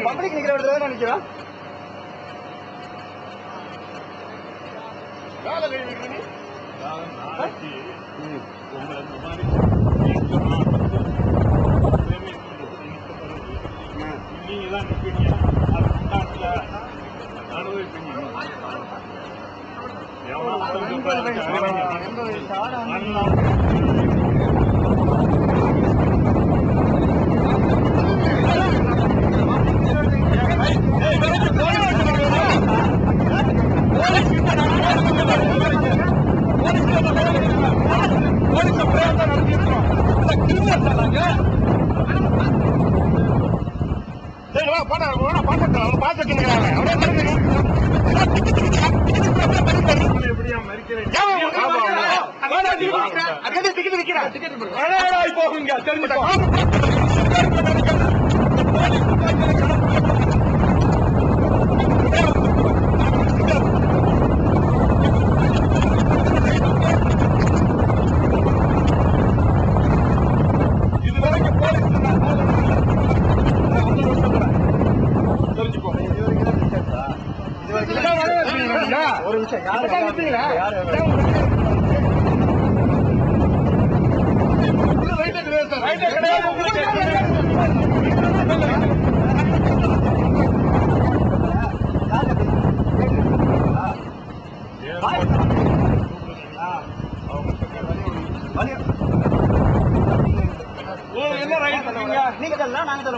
Public நிக்கிற நினைக்கிறோம் நீங்க தான் நிற்பீங்க, அது கொண்டாட்டில் அனுபவிப்பீங்க. போகுங்க தெரிஞ்சுக்கோ. ஒரு நிமிஷம் யாரு என்ன ரைட் இருக்குங்க? நீங்க தரலாம், நாங்க தர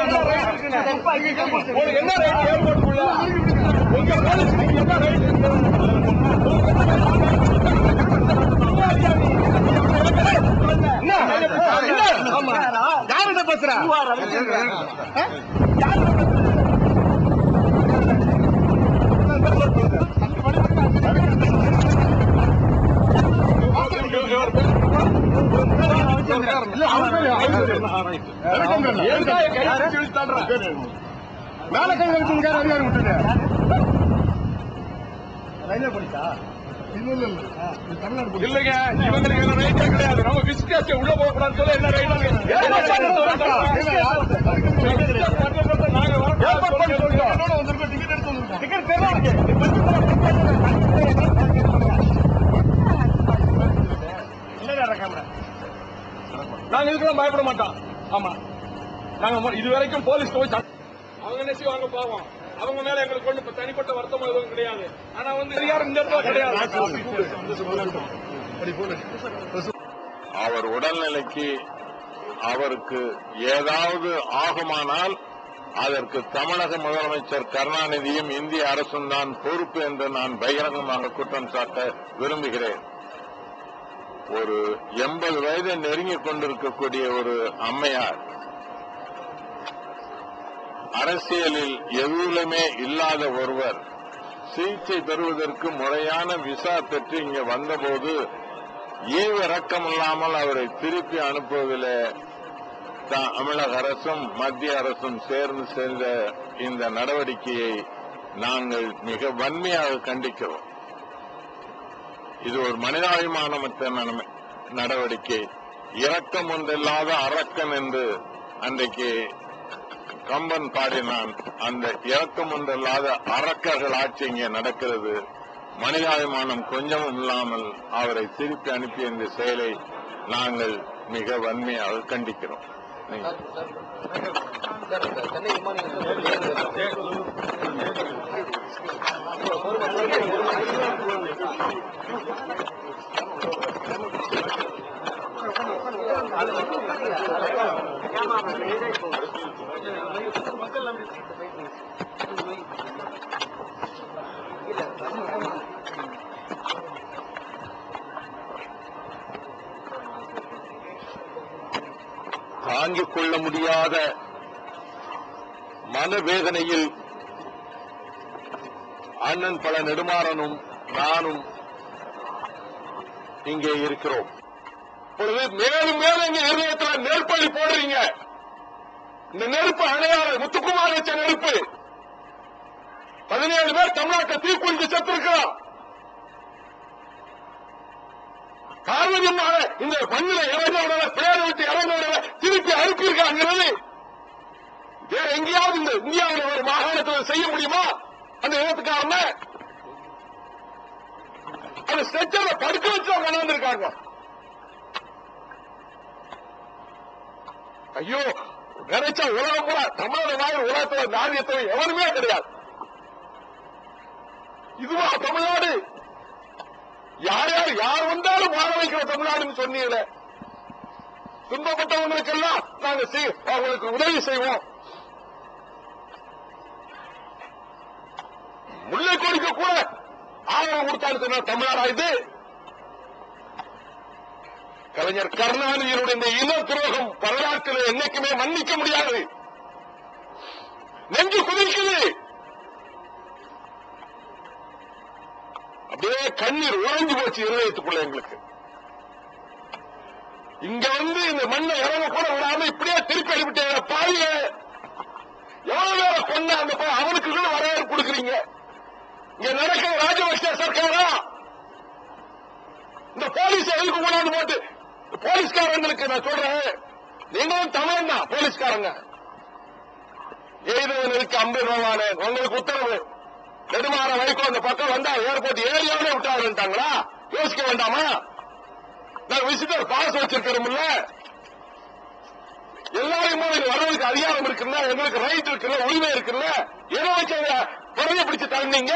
என்ன ரைட் ஏர்போர்ட்டுக்குள்ள உங்க போலீஸ் என்ன ரைட் இருக்கு? யாருட பேசுற? மேல கை வச்சுங்க அதிகாரம் விட்டுட்டு ரயில்வே போலீஸா? இல்லைங்க, இவங்களுக்கு ரைட்டே கிடையாது. நம்ம விசிட்டாச்சு உள்ள போகக்கூடாதுன்னு சொல்ல என்ன ரைட்? டிக்கெட் எடுத்து வந்திருக்கோம். டிக்கெட் நாங்க இதுக்கெல்லாம் பயப்பட மாட்டோம். ஆமா, நாங்க இது வரைக்கும் போலீஸ் போய் அவங்க நெசி வாங்க போவோம். அவங்க மேல எங்களுக்கு ஒண்ணு தனிப்பட்ட வருத்தம் எதுவும் கிடையாது. ஆனா அதிகாரம் இந்த இடத்துல கிடையாது. அவர் உடல்நிலைக்கு அவருக்கு ஏதாவது ஆகுமானால் அதற்கு தமிழக முதலமைச்சர் கருணாநிதியும் இந்திய அரசும் தான் பொறுப்பு என்று நான் பகிரங்கமாக குற்றம் சாட்ட விரும்புகிறேன். ஒரு 80 வயதை நெருங்கிக் கொண்டிருக்கக்கூடிய ஒரு அம்மையார், அரசியலில் எதுவுமே இல்லாத ஒருவர் சிகிச்சை பெறுவதற்கு முறையான விசா பெற்று இங்க வந்தபோது ஈவிரக்கமில்லாமல் அவரை திருப்பி அனுப்புவதில் தமிழக அரசும் மத்திய அரசும் சேர்ந்து செய்த இந்த நடவடிக்கையை நாங்கள் மிக வன்மையாக கண்டிக்கிறோம். இது ஒரு மனிதாபிமானமற்ற நடவடிக்கை. இரக்கம் ஒன்றில்லாத அரக்கன் என்று அன்றைக்கு கம்பன் பாடினான். அந்த இரக்கம் ஒன்றில்லாத அரக்கர்கள் ஆட்சி இங்கே நடக்கிறது. மனிதாபிமானம் கொஞ்சமும் இல்லாமல் அவரை திருப்பி அனுப்பிய இந்த செயலை நாங்கள் மிக வன்மையாக கண்டிக்கிறோம். தாங்கிக் கொள்ள முடியாத மனவேதனையில் அண்ணன் பல நெடுமாறனும் நானும் இங்கே இருக்கிறோம். இப்பொழுது மேலும் மேலும் இங்க இருதயத்தில் நெருப்பள்ளி போடுறீங்க. இந்த நெருப்பு அணையாத முத்துக்குமார் வச்ச நெருப்பு 17 பேர் தமிழ்நாட்டை தீக்குளித்து செத்திருக்கிறோம். காரணமாக இந்த மண்ணில் இறந்தவர்களை பிளேரை விட்டு இறந்தவர்களை திருப்பி அனுப்பியிருக்காங்கிறது வேற எங்கேயாவது இந்த இந்தியாவில் ஒரு மாகாணத்தில் செய்ய முடியுமா? அந்த இடத்துக்காரன அந்த ஸ்ட்ரெச்சரை படுக்க வச்சு அவங்க கொண்டாந்துருக்காங்க. ஐயோ, நினைச்சா உலகம் கூட தமிழக நாடு உலகத்தில் நாரியத்தை எவருமே கிடையாது. இதுவா தமிழ்நாடு? யார் வந்தாலும் வாழ வைக்கிற தமிழ்நாடுன்னு சொன்னீங்களே. துன்பப்பட்டவங்களுக்கெல்லாம் நாங்க அவங்களுக்கு உதவி செய்வோம். முல்லை கொடிக்க கூட ஆதரவு கொடுத்தாலும் சொன்ன தமிழ்நாடா இது? கலைஞர் கருணாநிதியினுடைய இந்த இன துரோகம் வரலாற்றில் என்னைக்குமே மன்னிக்க முடியாது. நெஞ்சு குதிக்குது. அப்படியே கண்ணீர் உறைஞ்சு போச்சு இருதயத்துக்குள்ள எங்களுக்கு. இங்க வந்து இந்த மண்ணை இறங்க கூட விடாம இப்படியே திருப்பி அடிவிட்ட பாவிய எவ்வளவு பேரை கொண்ட அந்த அவனுக்கு வரவேற்பு கொடுக்குறீங்க. இங்க நடக்கிற ராஜபக்ச சர்க்காரா இந்த போலீஸ் எதுக்கு கொண்டாந்து போட்டு போலீஸ்காரங்களுக்கு நான் சொல்றேன், நீங்களும் தமிழன் தான் போலீஸ்காரங்க. எய்தவனுக்கு 50 ரூபாய் உங்களுக்கு உத்தரவு. நெடுமாற வைக்கோ அந்த பக்கம் வந்தா ஏர்போர்ட் ஏரியாவே விட்டாருட்டாங்களா? யோசிக்க வேண்டாமா? நான் விசிட்டர் பாஸ் வச்சிருக்கிறோம்ல, எல்லாரையுமே வரவுக்கு அதிகாரம் இருக்குல்ல, எங்களுக்கு ரைட் இருக்குல்ல, உரிமை இருக்குல்ல, எதை வச்சு குறைய பிடிச்சு தள்ளினீங்க?